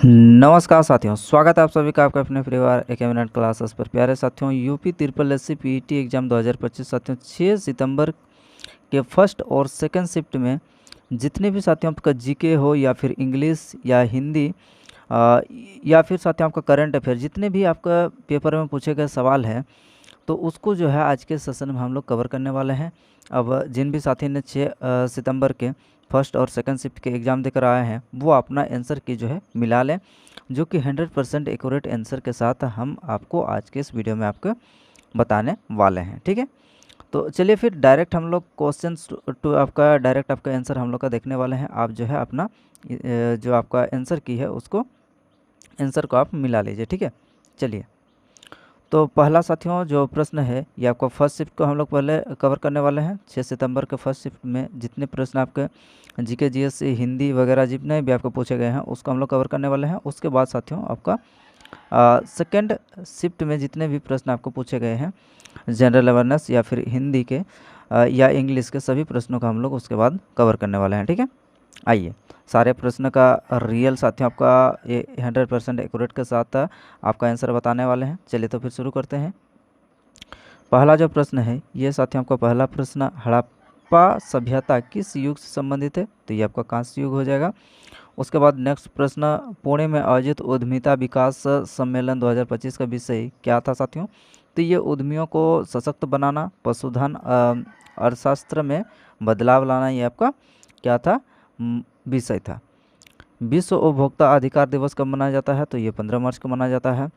नमस्कार साथियों, स्वागत है आप सभी का आपका अपने परिवार एक मिनट क्लासेस पर। प्यारे साथियों, UP triple S C PET exam 2025 साथियों 6 सितंबर के फर्स्ट और सेकंड शिफ्ट में जितने भी साथियों आपका जीके हो या फिर इंग्लिश या हिंदी या फिर साथियों आपका करंट अफेयर, जितने भी आपका पेपर में पूछे गए सवाल हैं तो उसको जो है आज के सेशन में हम लोग कवर करने वाले हैं। अब जिन भी साथी ने 6 सितंबर के फर्स्ट और सेकंड शिफ्ट के एग्ज़ाम देकर आए हैं वो अपना आंसर की जो है मिला लें, जो कि 100% एक्यूरेट आंसर के साथ हम आपको आज के इस वीडियो में आपको बताने वाले हैं। ठीक है, तो चलिए फिर डायरेक्ट हम लोग क्वेश्चन टू आपका डायरेक्ट आपका आंसर हम लोग का देखने वाले हैं। आप जो है अपना जो आपका आंसर की है उसको आंसर को आप मिला लीजिए। ठीक है, चलिए तो पहला साथियों जो प्रश्न है ये आपका फर्स्ट शिफ्ट को हम लोग पहले कवर करने वाले हैं। 6 सितंबर के फर्स्ट शिफ्ट में जितने प्रश्न आपके जीके जीएस हिंदी वगैरह जितने भी आपको पूछे गए हैं उसको हम लोग कवर करने वाले हैं। उसके बाद साथियों आपका सेकंड शिफ्ट में जितने भी प्रश्न आपको पूछे गए हैं जनरल अवेयरनेस या फिर हिंदी के या इंग्लिश के सभी प्रश्नों का हम लोग उसके बाद कवर करने वाले हैं। ठीक है, आइए सारे प्रश्न का रियल साथियों आपका ये 100% एक्यूरेट के साथ आपका आंसर बताने वाले हैं। चलिए तो फिर शुरू करते हैं। पहला जो प्रश्न है ये साथियों आपका पहला प्रश्न, हड़प्पा सभ्यता किस युग से संबंधित है? तो ये आपका कांस्य युग हो जाएगा। उसके बाद नेक्स्ट प्रश्न, पुणे में आयोजित उद्यमिता विकास सम्मेलन 2025 का विषय क्या था साथियों? तो ये उद्यमियों को सशक्त बनाना, पशुधन अर्थशास्त्र में बदलाव लाना, ये आपका क्या था विषय था। विश्व उपभोक्ता अधिकार दिवस कब मनाया जाता है? तो ये 15 मार्च को मनाया जाता है।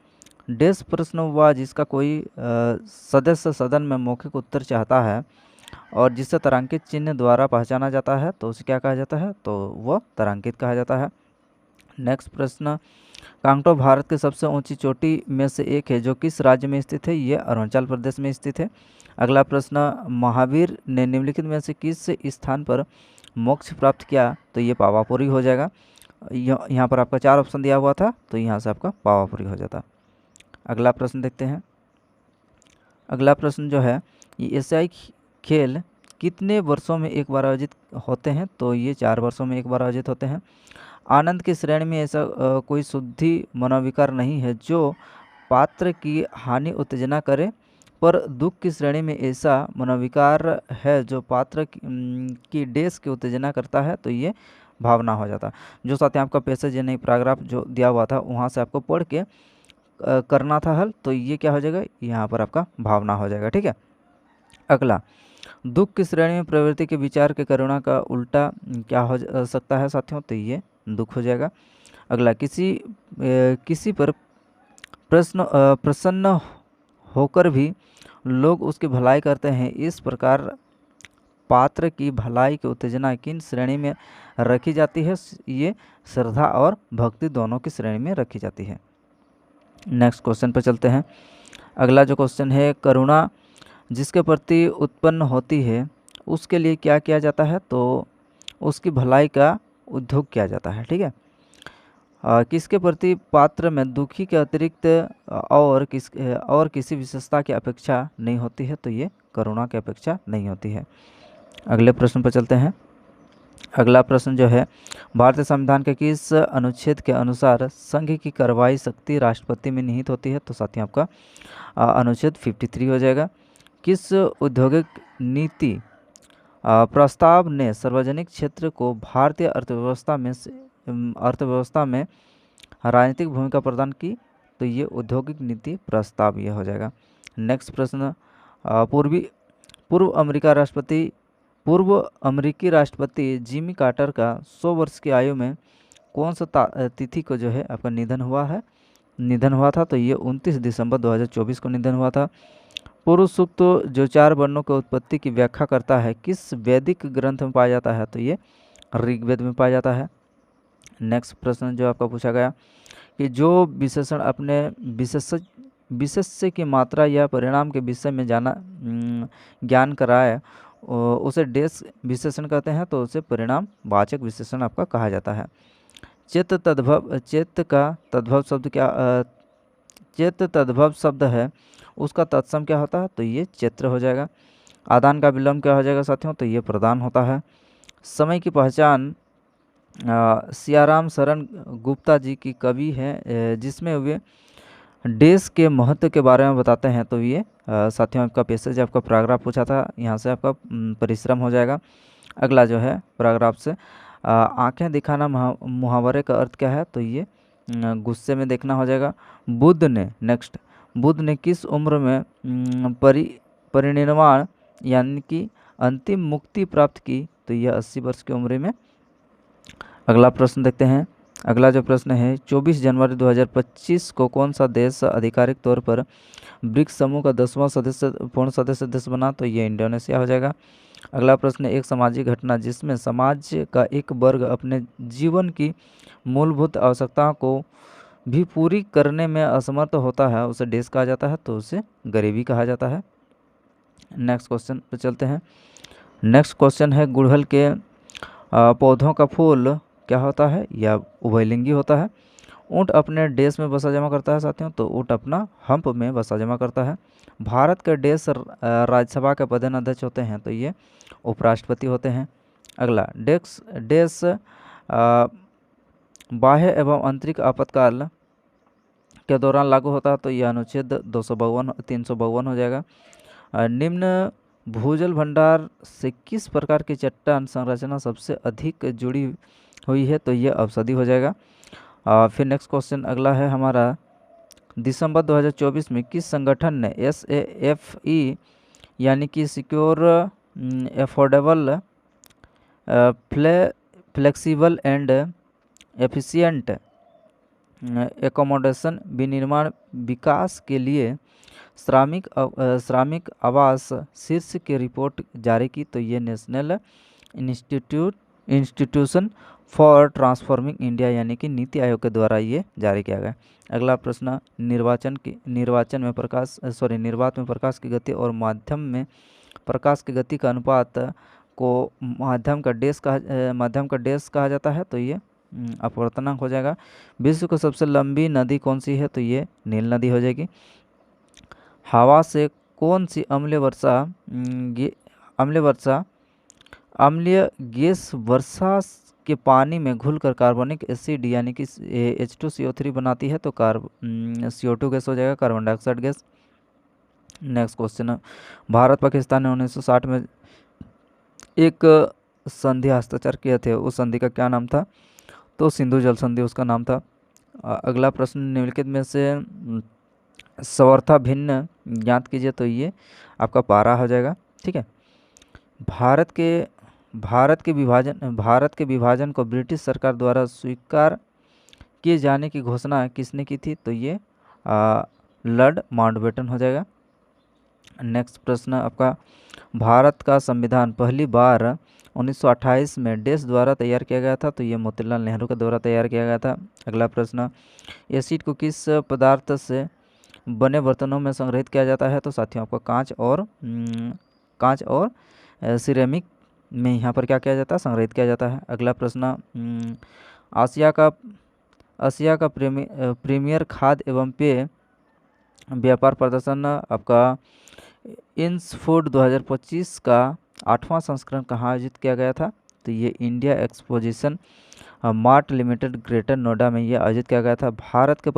डेस प्रश्न हुआ जिसका कोई सदस्य सदन में मौखिक उत्तर चाहता है और जिसे तारांकित चिन्ह द्वारा पहचाना जाता है तो उसे क्या कहा जाता है? तो वह तारांकित कहा जाता है। नेक्स्ट प्रश्न, कांगटो भारत की सबसे ऊंची चोटी में से एक है जो किस राज्य में स्थित है? ये अरुणाचल प्रदेश में स्थित है। अगला प्रश्न, महावीर ने निम्नलिखित में से किस स्थान पर मोक्ष प्राप्त किया? तो ये पावापुरी हो जाएगा। यहाँ पर आपका 4 ऑप्शन दिया हुआ था तो यहाँ से आपका पावापुरी हो जाता। अगला प्रश्न देखते हैं। अगला प्रश्न जो है, ये एशियाई खेल कितने वर्षों में एक बार आयोजित होते हैं? तो ये 4 वर्षों में एक बार आयोजित होते हैं। आनंद की श्रेणी में ऐसा कोई शुद्धि मनोविकार नहीं है जो पात्र की हानि उत्तेजना करे, पर दुख की श्रेणी में ऐसा मनोविकार है जो पात्र की डेस की उत्तेजना करता है। तो ये भावना हो जाता। जो साथ ही आपका पैसेज यानी पैराग्राफ जो दिया हुआ था वहाँ से आपको पढ़ के करना था हल, तो ये क्या हो जाएगा? यहाँ पर आपका भावना हो जाएगा। ठीक है, अगला, दुख की श्रेणी में प्रवृत्ति के विचार के करुणा का उल्टा क्या हो सकता है साथियों? तो ये दुख हो जाएगा। अगला, किसी पर प्रसन्न होकर भी लोग उसकी भलाई करते हैं, इस प्रकार पात्र की भलाई की उत्तेजना किन श्रेणी में रखी जाती है? ये श्रद्धा और भक्ति दोनों की श्रेणी में रखी जाती है। नेक्स्ट क्वेश्चन पर चलते हैं। अगला जो क्वेश्चन है, करुणा जिसके प्रति उत्पन्न होती है उसके लिए क्या किया जाता है? तो उसकी भलाई का उद्योग किया जाता है। ठीक है, किसके प्रति पात्र में दुखी के अतिरिक्त और किसी विशेषता की अपेक्षा नहीं होती है? तो ये करुणा की अपेक्षा नहीं होती है। अगले प्रश्न पर चलते हैं। अगला प्रश्न जो है, भारतीय संविधान के किस अनुच्छेद के अनुसार संघ की कार्रवाई शक्ति राष्ट्रपति में निहित होती है? तो साथियों आपका अनुच्छेद 53 हो जाएगा। किस औद्योगिक नीति प्रस्ताव ने सार्वजनिक क्षेत्र को भारतीय अर्थव्यवस्था में राजनीतिक भूमिका प्रदान की? तो ये औद्योगिक नीति प्रस्ताव ये हो जाएगा। नेक्स्ट प्रश्न, पूर्व अमेरिकी राष्ट्रपति जिमी कार्टर का 100 वर्ष की आयु में कौन सा तिथि को जो है आपका निधन हुआ था? तो ये 29 दिसंबर 2024 को निधन हुआ था। पुरुष सूक्त जो 4 वर्णों की उत्पत्ति की व्याख्या करता है किस वैदिक ग्रंथ में पाया जाता है? तो ये ऋग्वेद में पाया जाता है। नेक्स्ट प्रश्न जो आपका पूछा गया कि जो विशेषण अपने विशेष्य की मात्रा या परिणाम के विषय में ज्ञान कराए उसे डेस विशेषण कहते हैं, तो उसे परिणाम वाचक विशेषण आपका कहा जाता है। चेत तद्भव शब्द है उसका तत्सम क्या होता है? तो ये चैत्र हो जाएगा। आदान का विलंब क्या हो जाएगा साथियों? तो ये प्रदान होता है। समय की पहचान सियाराम शरण गुप्ता जी की कवि है, जिसमें वे देश के महत्व के बारे में बताते हैं। तो ये साथियों आपका पैसेज आपका पैराग्राफ पूछा था, यहाँ से आपका परिश्रम हो जाएगा। अगला जो है पैराग्राफ से आंखें दिखाना मुहावरे का अर्थ क्या है? तो ये गुस्से में देखना हो जाएगा। बुद्ध ने नेक्स्ट बुद्ध ने किस उम्र में परिनिर्वाण यानी कि अंतिम मुक्ति प्राप्त की? तो यह 80 वर्ष की उम्र में। अगला प्रश्न देखते हैं। अगला जो प्रश्न है 24 जनवरी 2025 को कौन सा देश आधिकारिक तौर पर ब्रिक्स समूह का 10वां पूर्ण सदस्य देश बना? तो ये इंडोनेशिया हो जाएगा। अगला प्रश्न एक सामाजिक घटना जिसमें समाज का एक वर्ग अपने जीवन की मूलभूत आवश्यकताओं को भी पूरी करने में असमर्थ होता है, उसे देश कहा जाता है। तो उसे गरीबी कहा जाता है। नेक्स्ट क्वेश्चन पे चलते हैं। नेक्स्ट क्वेश्चन है गुड़हल के पौधों का फूल क्या होता है? या उभयलिंगी होता है। ऊँट अपने देश में बसा जमा करता है साथियों। तो ऊँट अपना हम्प में बसा जमा करता है। भारत के देश राज्यसभा के प्रधान अध्यक्ष होते हैं। तो ये उपराष्ट्रपति होते हैं। अगला देश बाह्य एवं आंतरिक आपातकाल के दौरान लागू होता है। तो यह अनुच्छेद 352 हो जाएगा। निम्न भूजल भंडार से किस प्रकार की चट्टान संरचना सबसे अधिक जुड़ी हुई है? तो ये औषधि हो जाएगा। फिर नेक्स्ट क्वेश्चन अगला है हमारा दिसंबर 2024 में किस संगठन ने SAFE यानी कि secure affordable flexible and efficient accommodation विनिर्माण विकास के लिए श्रमिक आवास शीर्ष की रिपोर्ट जारी की? तो ये national institution for transforming India यानी कि नीति आयोग के द्वारा ये जारी किया गया। अगला प्रश्न निर्वात में प्रकाश की गति और माध्यम में प्रकाश की गति का अनुपात को माध्यम का डेस कहा जाता है। तो ये अपवर्तनांक हो जाएगा। विश्व की सबसे लंबी नदी कौन सी है? तो ये नील नदी हो जाएगी। हवा से कौन सी अम्लीय गैस वर्षा के पानी में घुलकर कार्बनिक एसिड यानी कि H2CO3 बनाती है? तो CO2 गैस हो जाएगा, carbon dioxide gas. Next question Bharat Pakistan ने 1960 में एक संधि हस्ताक्षर किए थे, उस संधि का क्या नाम था? तो सिंधु जल संधि उसका नाम था। अगला प्रश्न निम्नलिखित में से समर्था भिन्न ज्ञात कीजिए। तो ये आपका पारा हो जाएगा। ठीक है। भारत के विभाजन को ब्रिटिश सरकार द्वारा स्वीकार किए जाने की घोषणा किसने की थी? तो ये लॉर्ड माउंटबेटन हो जाएगा। नेक्स्ट प्रश्न आपका भारत का संविधान पहली बार 1928 में देश द्वारा तैयार किया गया था? तो ये मोतीलाल नेहरू के द्वारा तैयार किया गया था। अगला प्रश्न एसिड को किस पदार्थ से बने बर्तनों में संग्रहित किया जाता है? तो साथियों आपको कांच और सिरेमिक में यहाँ पर क्या किया जाता है? संग्रहित किया जाता है। अगला प्रश्न आसिया का प्रीमियर खाद्य एवं पेय व्यापार प्रदर्शन आपका इंसफूड 2025 का 8वां संस्करण कहाँ आयोजित किया गया था? तो ये India exposition mart limited greater Noida में ये आयोजित किया गया था। भारत के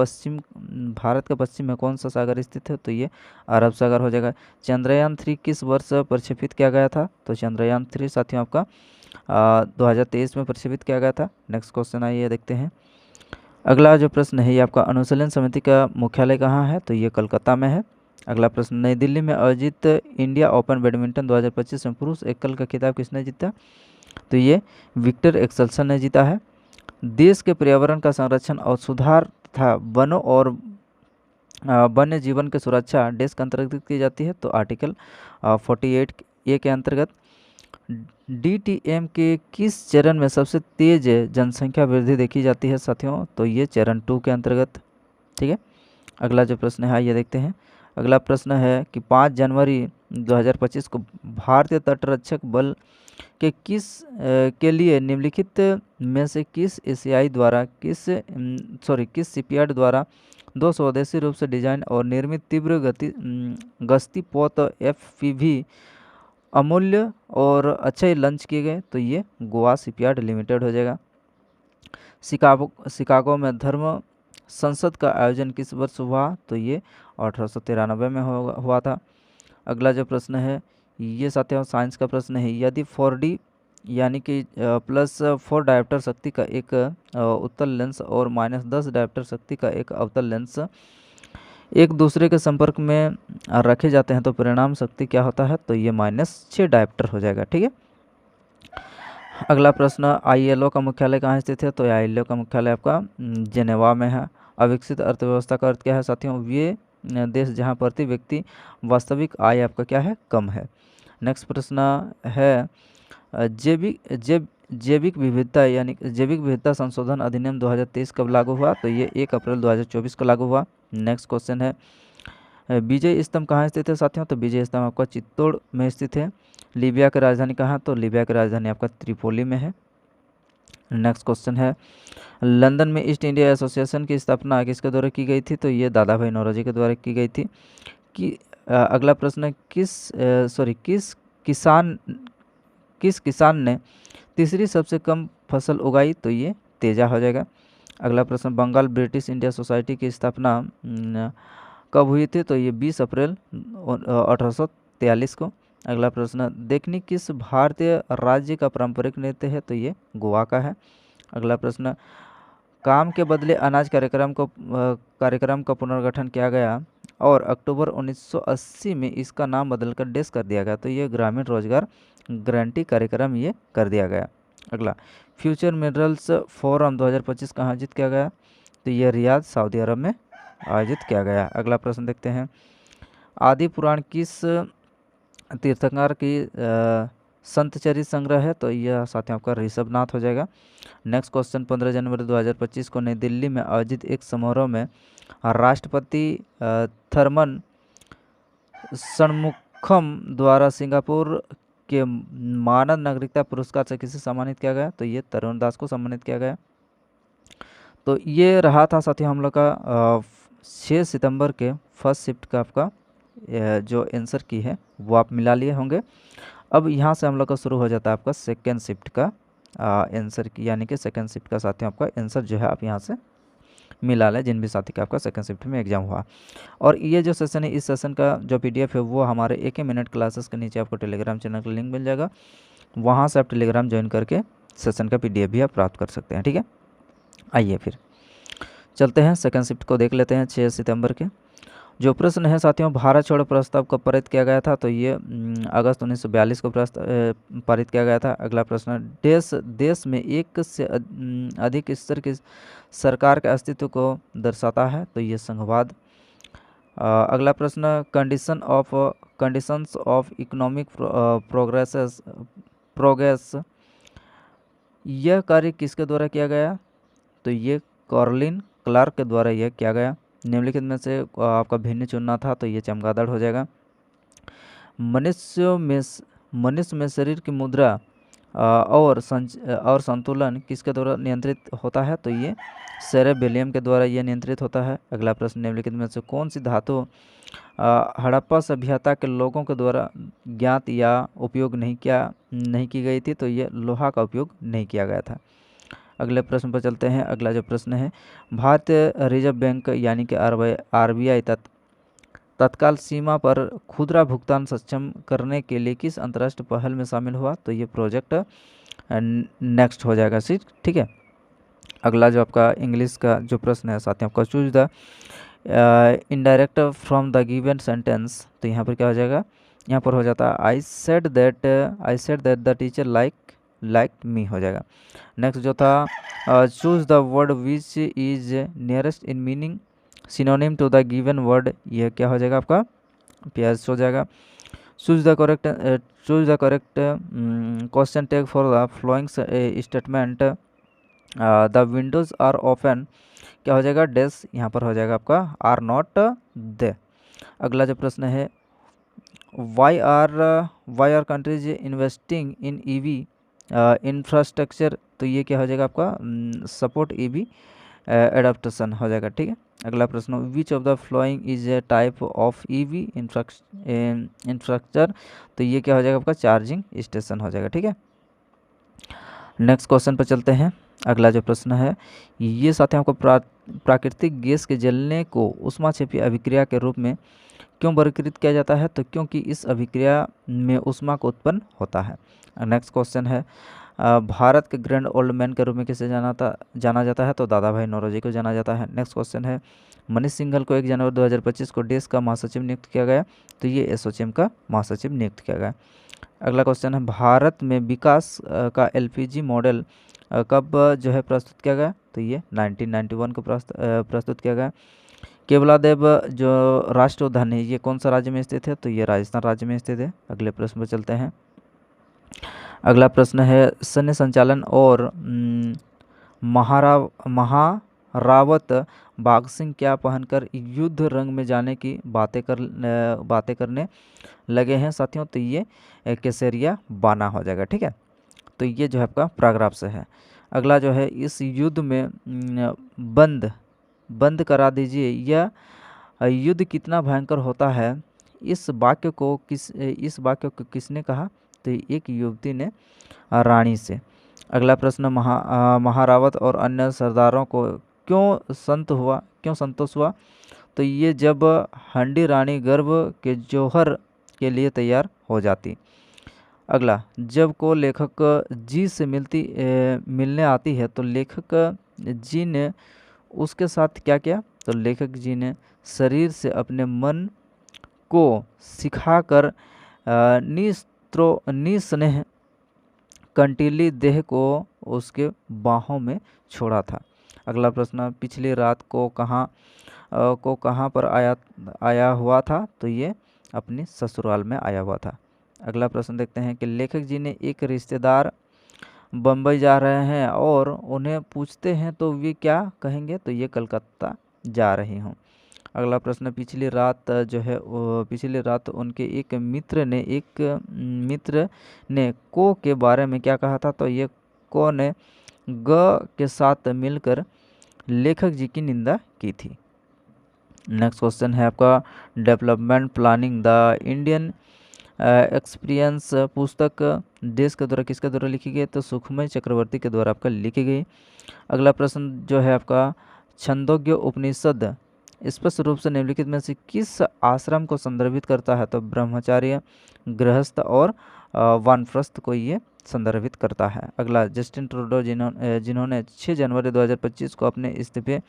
पश्चिम में कौन सा सागर स्थित है? तो ये अरब सागर हो जाएगा। चंद्रयान 3 किस वर्ष प्रक्षेपित किया गया था? तो चंद्रयान 3 साथियों आपका 2023 में प्रक्षेपित किया गया था। नेक्स्ट क्वेश्चन आइए देखते हैं। अगला जो प्रश्न है ये आपका अनुशीलन समिति का मुख्यालय कहाँ है? तो ये कोलकाता में है। अगला प्रश्न नई दिल्ली में आयोजित इंडिया ओपन बैडमिंटन 2025 में पुरुष एकल का खिताब किसने जीता? तो ये विक्टर एक्सेल्सन ने जीता है। देश के पर्यावरण का संरक्षण और सुधार तथा वनों और वन्य जीवन की सुरक्षा देश के अंतर्गत की जाती है। तो आर्टिकल 48A के अंतर्गत। DTM के किस चरण में सबसे तेज जनसंख्या वृद्धि देखी जाती है साथियों? तो ये चरण 2 के अंतर्गत। ठीक है। अगला जो प्रश्न है ये देखते हैं। अगला प्रश्न है कि 5 जनवरी 2025 को भारतीय तटरक्षक बल के लिए निम्नलिखित में से किस शिपयार्ड द्वारा 2 स्वदेशी रूप से डिजाइन और निर्मित तीव्र गश्ती पोत FPV अमूल्य और अच्छे लॉन्च किए गए? तो ये गोवा शिपयार्ड लिमिटेड हो जाएगा। शिकागो में धर्म संसद का आयोजन किस वर्ष हुआ? तो ये 1893 में हुआ था। अगला जो प्रश्न है ये साथियों साइंस का प्रश्न है। यदि 4D यानी कि +4 डायोप्टर शक्ति का एक उत्तल लेंस और -10 डायोप्टर शक्ति का एक अवतल लेंस एक दूसरे के संपर्क में रखे जाते हैं तो परिणाम शक्ति क्या होता है? तो ये -6 डायोप्टर हो जाएगा। ठीक है। अगला प्रश्न, ILO का मुख्यालय कहाँ स्थित है? तो ILO का मुख्यालय आपका जेनेवा में है। अविकसित अर्थव्यवस्था का अर्थ क्या है साथियों? वे देश जहाँ प्रति व्यक्ति वास्तविक आय आपका क्या है? कम है। नेक्स्ट प्रश्न है जैविक विविधता यानी जैविक विविधता संशोधन अधिनियम 2023 कब लागू हुआ? तो ये 1 अप्रैल 2024 को लागू हुआ। नेक्स्ट क्वेश्चन है विजय स्तंभ कहाँ स्थित है साथियों? तो विजय स्तंभ आपका चित्तौड़ में स्थित है। लीबिया की राजधानी कहाँ? तो लीबिया की राजधानी आपका त्रिपोली में है। नेक्स्ट क्वेश्चन है लंदन में ईस्ट इंडिया एसोसिएशन की स्थापना किसके द्वारा की गई थी? तो ये दादा भाई नौरोजी के द्वारा की गई थी। कि अगला प्रश्न किस किसान ने तीसरी सबसे कम फसल उगाई? तो ये तेजा हो जाएगा। अगला प्रश्न बंगाल ब्रिटिश इंडिया सोसाइटी की स्थापना कब हुई थी? तो ये 20 अप्रैल 1843 को। अगला प्रश्न देखनी किस भारतीय राज्य का पारंपरिक नृत्य है? तो ये गोवा का है। अगला प्रश्न काम के बदले अनाज कार्यक्रम का पुनर्गठन किया गया और अक्टूबर 1980 में इसका नाम बदलकर डेस कर दिया गया। तो ये ग्रामीण रोजगार गारंटी कार्यक्रम ये कर दिया गया। अगला फ्यूचर मिनरल्स फोरम 2025 कहाँ आयोजित किया गया? तो ये रियाद सऊदी अरब में आयोजित किया गया। अगला प्रश्न देखते हैं आदि पुराण किस तीर्थंकर की संतचरित संग्रह है? तो यह साथियों आपका ऋषभनाथ हो जाएगा। नेक्स्ट क्वेश्चन 15 जनवरी 2025 को नई दिल्ली में आयोजित एक समारोह में राष्ट्रपति थर्मन षणमुखम द्वारा सिंगापुर के मानद नागरिकता पुरस्कार से किसे सम्मानित किया गया? तो ये तरुण दास को सम्मानित किया गया। तो ये रहा था साथियों हम लोग का 6 सितंबर के फर्स्ट शिफ्ट का आपका जो आंसर की है वो आप मिला लिए होंगे। अब यहाँ से हम लोग का शुरू हो जाता है आपका सेकेंड शिफ्ट का आंसर की, यानी कि सेकेंड शिफ्ट का साथियों आपका आंसर जो है आप यहाँ से मिला लें जिन भी साथी का आपका सेकेंड शिफ्ट में एग्जाम हुआ। और ये जो सेशन है इस सेशन का जो PDF है वो हमारे एक मिनट क्लासेस के नीचे आपको टेलीग्राम चैनल का लिंक मिल जाएगा। वहाँ से आप टेलीग्राम ज्वाइन करके सेशन का PDF भी आप प्राप्त कर सकते हैं। ठीक है, आइए फिर चलते हैं सेकेंड शिफ्ट को देख लेते हैं। 6 सितंबर के जो प्रश्न है साथियों भारत छोड़ो प्रस्ताव कब पारित किया गया था? तो ये अगस्त 1942 को पारित किया गया था। अगला प्रश्न देश में एक से अधिक स्तर की सरकार के अस्तित्व को दर्शाता है? तो ये संघवाद। अगला प्रश्न कंडीशंस ऑफ इकोनॉमिक प्रोग्रेस यह कार्य किसके द्वारा किया गया? तो ये कार्लिन क्लार्क के द्वारा यह किया गया। निम्नलिखित में से आपका भिन्न चुनना था तो ये चमगादड़ हो जाएगा। मनुष्य में शरीर की मुद्रा और संतुलन किसके द्वारा नियंत्रित होता है? तो ये सेरेबेलियम के द्वारा ये नियंत्रित होता है। अगला प्रश्न निम्नलिखित में से कौन सी धातु हड़प्पा सभ्यता के लोगों के द्वारा ज्ञात या उपयोग नहीं की गई थी? तो ये लोहा का उपयोग नहीं किया गया था। अगले प्रश्न पर चलते हैं। अगला जो प्रश्न है भारतीय रिजर्व बैंक यानी कि RBI तत्काल सीमा पर खुदरा भुगतान सक्षम करने के लिए किस अंतर्राष्ट्रीय पहल में शामिल हुआ? तो ये प्रोजेक्ट नेक्स्ट हो जाएगा। ठीक है। अगला जो आपका इंग्लिश का जो प्रश्न है साथियों आपका choose the indirect from the given sentence. तो यहाँ पर क्या हो जाएगा? यहाँ पर हो जाता है I said that the teacher like me हो जाएगा। नेक्स्ट जो था choose the word which is nearest in meaning synonym to the given word, यह क्या हो जाएगा आपका PS हो जाएगा। Choose the correct question tag for the following statement the windows are open, क्या हो जाएगा? डैश यहाँ पर हो जाएगा आपका आर नॉट दे। अगला जो प्रश्न है why are countries investing in EV infrastructure, तो ये क्या हो जाएगा आपका सपोर्ट EV एडाप्टेशन हो जाएगा। ठीक है। अगला प्रश्न which of the following is a type of EV infrastructure, तो ये क्या हो जाएगा आपका चार्जिंग स्टेशन हो जाएगा। ठीक है। नेक्स्ट क्वेश्चन पर चलते हैं। अगला जो प्रश्न है, ये साथियों को प्राकृतिक गैस के जलने को ऊष्माक्षेपी अभिक्रिया के रूप में क्यों वर्गीकृत किया जाता है? तो क्योंकि इस अभिक्रिया में ऊष्मा को उत्पन्न होता है। नेक्स्ट क्वेश्चन है, भारत के ग्रैंड ओल्ड मैन के रूप में किसे जाना जाता है? तो दादा भाई नौरोजी को जाना जाता है। नेक्स्ट क्वेश्चन है, मनीष सिंघल को 1 जनवरी 2025 को देश का महासचिव नियुक्त किया गया? तो ये एसोचैम का महासचिव नियुक्त किया गया। अगला क्वेश्चन है, भारत में विकास का एलपीजी मॉडल कब जो है प्रस्तुत किया गया? तो ये 1991 को प्रस्तुत किया गया। केवलादेव जो राष्ट्रीय उद्यान है ये कौन सा राज्य में स्थित है? तो ये राजस्थान राज्य में स्थित है। अगले प्रश्न पर चलते हैं। अगला प्रश्न है, सैन्य संचालन और महारावत बाघ सिंह क्या पहनकर युद्ध रंग में जाने की बातें करने लगे हैं साथियों? तो ये केसरिया बाना हो जाएगा। ठीक है, तो ये जो है आपका पैराग्राफ से है। अगला जो है, इस युद्ध में बंद करा दीजिए, यह युद्ध कितना भयंकर होता है, इस वाक्य को किसने कहा? तो एक युवती ने रानी से। अगला प्रश्न, महारावत और अन्य सरदारों को क्यों संतोष हुआ? तो ये जब हंडी रानी गर्भ के जौहर के लिए तैयार हो जाती। अगला, जब को लेखक जी से मिलने आती है तो लेखक जी ने उसके साथ क्या किया? तो लेखक जी ने शरीर से अपने मन को सिखाकर निस्नेह कंटीली देह को उसके बाहों में छोड़ा था। अगला प्रश्न, पिछली रात को कहाँ पर आया हुआ था? तो ये अपनी ससुराल में आया हुआ था। अगला प्रश्न देखते हैं कि लेखक जी ने एक रिश्तेदार बम्बई जा रहे हैं और उन्हें पूछते हैं तो वे क्या कहेंगे? तो ये कलकत्ता जा रही हूँ। अगला प्रश्न, पिछली रात उनके एक मित्र ने को के बारे में क्या कहा था? तो ये को ने ग के साथ मिलकर लेखक जी की निंदा की थी। नेक्स्ट क्वेश्चन है आपका, development planning the Indian experience पुस्तक देश के द्वारा किसके द्वारा लिखी गई? तो सुखमय चक्रवर्ती के द्वारा आपका लिखी गई। अगला प्रश्न जो है आपका, छंदोग्य उपनिषद स्पष्ट रूप से निम्नलिखित में से किस आश्रम को संदर्भित करता है? तो ब्रह्मचार्य, गृहस्थ और वानप्रस्थ को ये संदर्भित करता है। अगला, जस्टिन ट्रूडो जिन्होंने 6 जनवरी 2025 को अपने इस्तीफे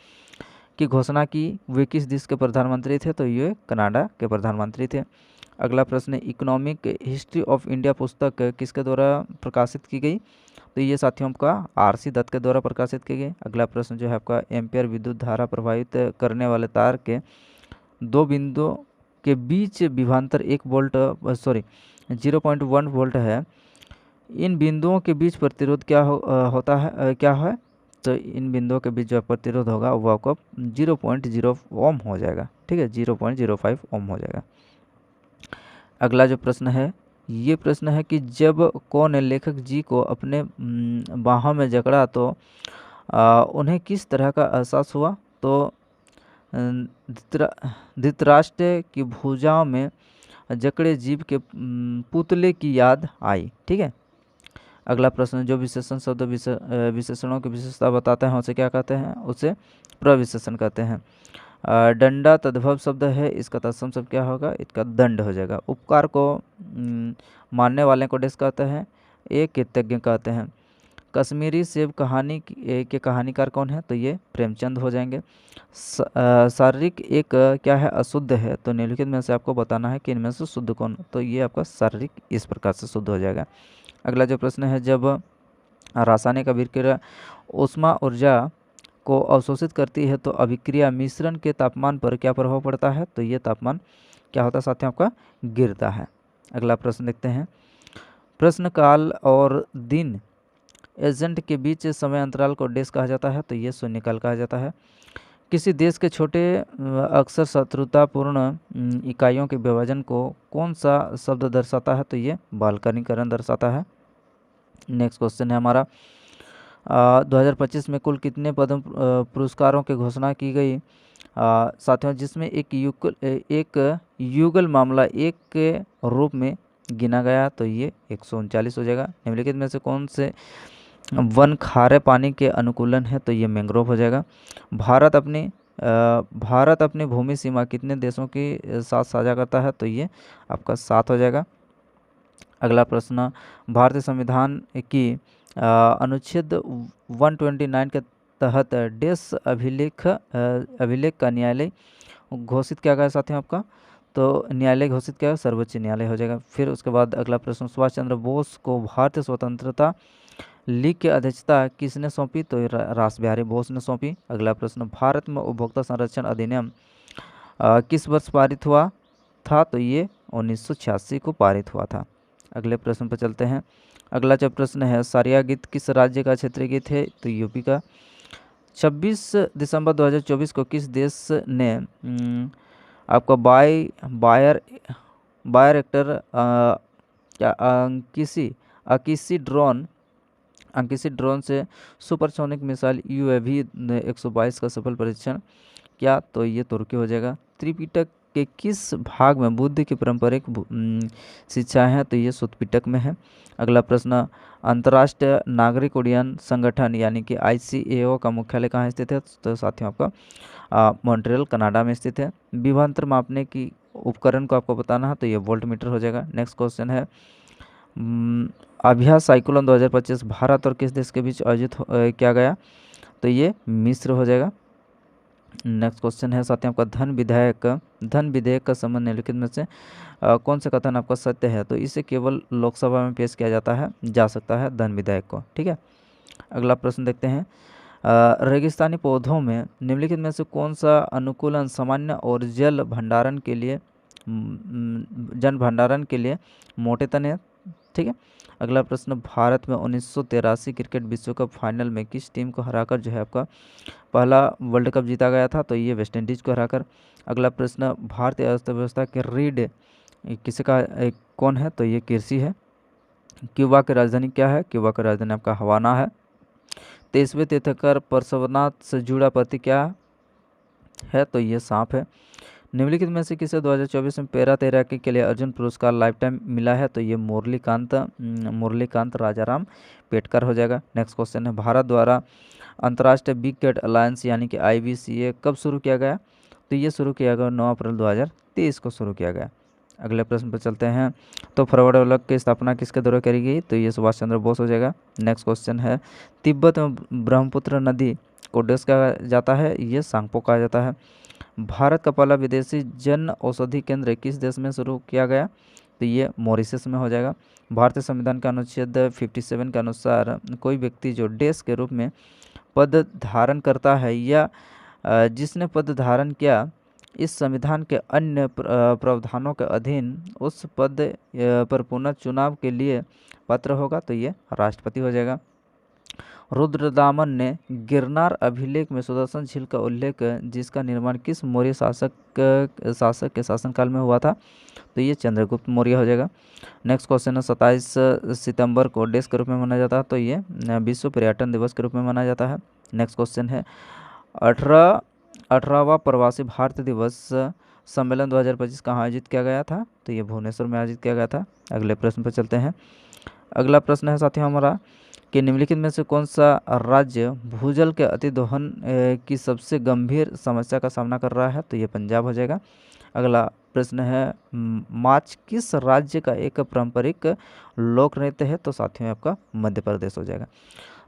की घोषणा की, वे किस देश के प्रधानमंत्री थे? तो ये कनाडा के प्रधानमंत्री थे। अगला प्रश्न, इकोनॉमिक हिस्ट्री ऑफ इंडिया पुस्तक किसके द्वारा प्रकाशित की गई? तो ये साथियों का आरसी दत्त के द्वारा प्रकाशित की गई। अगला प्रश्न जो है आपका, एम्पियर विद्युत धारा प्रभावित करने वाले तार के 2 बिंदुओं के बीच विभवांतर 0.1 वोल्ट है, इन बिंदुओं के बीच प्रतिरोध क्या होता है क्या है? तो इन बिंदुओं के बीच जो प्रतिरोध होगा वो आपको 0.0 ओम हो जाएगा। ठीक है, 0.05 ओम हो जाएगा। अगला जो प्रश्न है, ये प्रश्न है कि जब को ने लेखक जी को अपने बाहों में जकड़ा तो उन्हें किस तरह का एहसास हुआ? तो धृतराष्ट्र की भुजाओं में जकड़े जीव के पुतले की याद आई। ठीक है। अगला प्रश्न, जो विशेषण शब्द विशेषणों की विशेषता बताते हैं उसे क्या कहते हैं? उसे प्रविशेषण कहते हैं। दंडा तद्भव शब्द है, इसका तत्सम शब्द क्या होगा? इसका दंड हो जाएगा। उपकार को मानने वाले को डेस कहते हैं, एक कृतज्ञ कहते हैं। कश्मीरी सेब कहानी के कहानीकार कौन है? तो ये प्रेमचंद हो जाएंगे। शारीरिक एक क्या है? अशुद्ध है। तो निम्नलिखित में से आपको बताना है कि इनमें से शुद्ध कौन? तो ये आपका शारीरिक इस प्रकार से शुद्ध हो जाएगा। अगला जो प्रश्न है, जब रासायनिक अभिक्रिया ऊष्मा ऊर्जा को अवशोषित करती है तो अभिक्रिया मिश्रण के तापमान पर क्या प्रभाव पड़ता है? तो ये तापमान क्या होता है साथियों? आपका गिरता है। अगला प्रश्न देखते हैं, प्रश्न काल और दिन एजेंट के बीच समय अंतराल को डेस कहा जाता है? तो ये शून्यकाल कहा जाता है। किसी देश के छोटे अक्सर शत्रुतापूर्ण इकाइयों के विभाजन को कौन सा शब्द दर्शाता है? तो ये बाल्कनीकरण दर्शाता है। नेक्स्ट क्वेश्चन है हमारा, 2025 में कुल कितने पद्म पुरस्कारों की घोषणा की गई साथियों, जिसमें एक युगल मामला एक के रूप में गिना गया? तो ये 139 हो जाएगा। निम्नलिखित में से कौन से वन खारे पानी के अनुकूलन है, तो ये मैंग्रोव हो जाएगा। भारत अपनी भारत अपनी भूमि सीमा कितने देशों के साथ साझा करता है, तो ये आपका 7 हो जाएगा। अगला प्रश्न, भारतीय संविधान की अनुच्छेद 129 के तहत देश अभिलेख का न्यायालय घोषित किया गया साथियों आपका, तो न्यायालय घोषित किया, सर्वोच्च न्यायालय हो जाएगा। फिर उसके बाद अगला प्रश्न, सुभाष चंद्र बोस को भारतीय स्वतंत्रता लीग की अध्यक्षता किसने सौंपी, तो ये रास बिहारी बोस ने सौंपी। अगला प्रश्न, भारत में उपभोक्ता संरक्षण अधिनियम किस वर्ष पारित हुआ था, तो ये 1986 को पारित हुआ था। अगले प्रश्न पर चलते हैं। अगला जो प्रश्न है, सारिया गीत किस राज्य का क्षेत्रीय गीत है, तो यूपी का। 26 दिसंबर 2024 को किस देश ने आपका बायर एक्टर क्या अंकिसी ड्रोन से सुपरसोनिक मिसाइल UAV 122 का सफल परीक्षण किया, तो ये तुर्की हो जाएगा। त्रिपिटक के किस भाग में बुद्ध की पारंपरिक शिक्षा है, तो ये सुत्त पिटक में है। अगला प्रश्न, अंतर्राष्ट्रीय नागरिक उड्डयन संगठन यानी कि ICAO का मुख्यालय कहाँ स्थित है, तो साथियों आपका मॉन्ट्रियल कनाडा में स्थित है। विभवांतर मापने की उपकरण को आपको बताना है, तो ये वोल्टमीटर हो जाएगा। नेक्स्ट क्वेश्चन है, अभ्यास साइक्लोन 2025 भारत और किस देश के बीच आयोजित किया गया, तो ये मिस्र हो जाएगा। नेक्स्ट क्वेश्चन है साथियों आपका, धन विधेयक का संबंध निम्नलिखित में से कौन से कथन आपका सत्य है, तो इसे केवल लोकसभा में पेश किया जा सकता है धन विधेयक को, ठीक है। अगला प्रश्न देखते हैं, रेगिस्तानी पौधों में निम्नलिखित में से कौन सा अनुकूलन सामान्य और जल भंडारण के लिए मोटे तने है, ठीक है। अगला प्रश्न, भारत में 1983 क्रिकेट विश्व कप फाइनल में किस टीम को हराकर जो है आपका पहला वर्ल्ड कप जीता गया था, तो ये वेस्ट इंडीज को हराकर। अगला प्रश्न, भारतीय अर्थव्यवस्था के रीढ़ कौन है, तो ये किर्सी है। क्यूबा की राजधानी क्या है, क्यूबा की राजधानी आपका हवाना है। 23वें तीर्थंकर पार्श्वनाथ से जुड़ा प्रतीक क्या है, तो ये सांप है। निम्नलिखित में से किसे 2024 में पैरा तैराकी के लिए अर्जुन पुरस्कार लाइफ टाइम मिला है, तो ये मुरलीकांत राजाराम पेटकर हो जाएगा। नेक्स्ट क्वेश्चन है, भारत द्वारा अंतर्राष्ट्रीय बिग कैट अलायंस यानी कि IBCA कब शुरू किया गया, तो ये शुरू किया गया 9 अप्रैल 2023 को शुरू किया गया। अगले प्रश्न पर चलते हैं, तो फॉरवर्ड ब्लॉक की स्थापना किसके द्वारा करी गई, तो ये सुभाष चंद्र बोस हो जाएगा। नेक्स्ट क्वेश्चन है, तिब्बत में ब्रह्मपुत्र नदी को डेस कहा जाता है, ये सांगपो कहा जाता है। भारत का पहला विदेशी जन औषधि केंद्र किस देश में शुरू किया गया, तो ये मॉरिशस में हो जाएगा। भारतीय संविधान का अनुच्छेद 57 के अनुसार कोई व्यक्ति जो डेस के रूप में पद धारण करता है या जिसने पद धारण किया इस संविधान के अन्य प्रावधानों के अधीन उस पद पर पुनः चुनाव के लिए पात्र होगा, तो ये राष्ट्रपति हो जाएगा। रुद्रदामन ने गिरनार अभिलेख में सुदर्शन झील का उल्लेख जिसका निर्माण किस मौर्य शासक के शासनकाल में हुआ था, तो ये चंद्रगुप्त मौर्य हो जाएगा। नेक्स्ट क्वेश्चन है, 27 सितंबर को डेस के रूप में मनाया जाता है, तो ये विश्व पर्यटन दिवस के रूप में मनाया जाता है। नेक्स्ट क्वेश्चन है, 18वां प्रवासी भारतीय दिवस सम्मेलन 2025 कहाँ आयोजित किया गया था, तो ये भुवनेश्वर में आयोजित किया गया था। अगले प्रश्न पर चलते हैं। अगला प्रश्न है साथियों हमारा कि निम्नलिखित में से कौन सा राज्य भूजल के अतिदोहन की सबसे गंभीर समस्या का सामना कर रहा है, तो ये पंजाब हो जाएगा। अगला प्रश्न है, माच किस राज्य का एक पारंपरिक लोक नृत्य है, तो साथियों आपका मध्य प्रदेश हो जाएगा।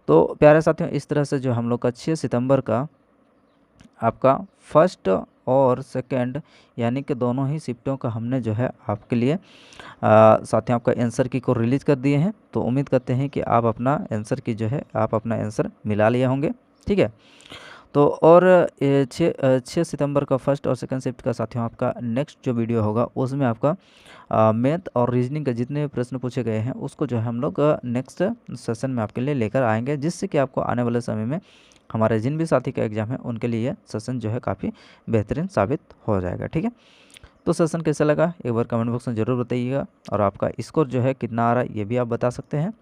तो प्यारे साथियों, इस तरह से जो हम लोग का 6 सितंबर का आपका फर्स्ट और सेकंड यानी कि दोनों ही शिफ्टों का हमने जो है आपके लिए साथियों आपका आंसर की को रिलीज़ कर दिए हैं। तो उम्मीद करते हैं कि आप अपना आंसर की जो है आप अपना आंसर मिला लिए होंगे, ठीक है। तो और 6 सितंबर का फर्स्ट और सेकंड शिफ्ट का साथियों आपका नेक्स्ट जो वीडियो होगा उसमें आपका मैथ और रीजनिंग के जितने भी प्रश्न पूछे गए हैं उसको जो है हम लोग नेक्स्ट सेशन में आपके लिए लेकर आएंगे, जिससे कि आपको आने वाले समय में हमारे जिन भी साथी का एग्ज़ाम है उनके लिए सेशन जो है काफ़ी बेहतरीन साबित हो जाएगा, ठीक है। तो सेशन कैसा लगा एक बार कमेंट बॉक्स में ज़रूर बताइएगा, और आपका स्कोर जो है कितना आ रहा है ये भी आप बता सकते हैं।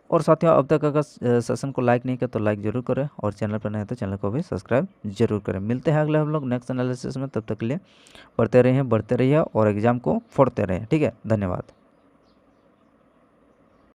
और साथियों, अब तक अगर सेशन को लाइक नहीं किया तो लाइक ज़रूर करें, और चैनल पर नहीं तो चैनल को भी सब्सक्राइब जरूर करें। मिलते हैं अगले हम लोग नेक्स्ट एनालिसिस में, तब तक के लिए पढ़ते रहिए, बढ़ते रहिए और एग्ज़ाम को फोड़ते रहें, ठीक है। धन्यवाद।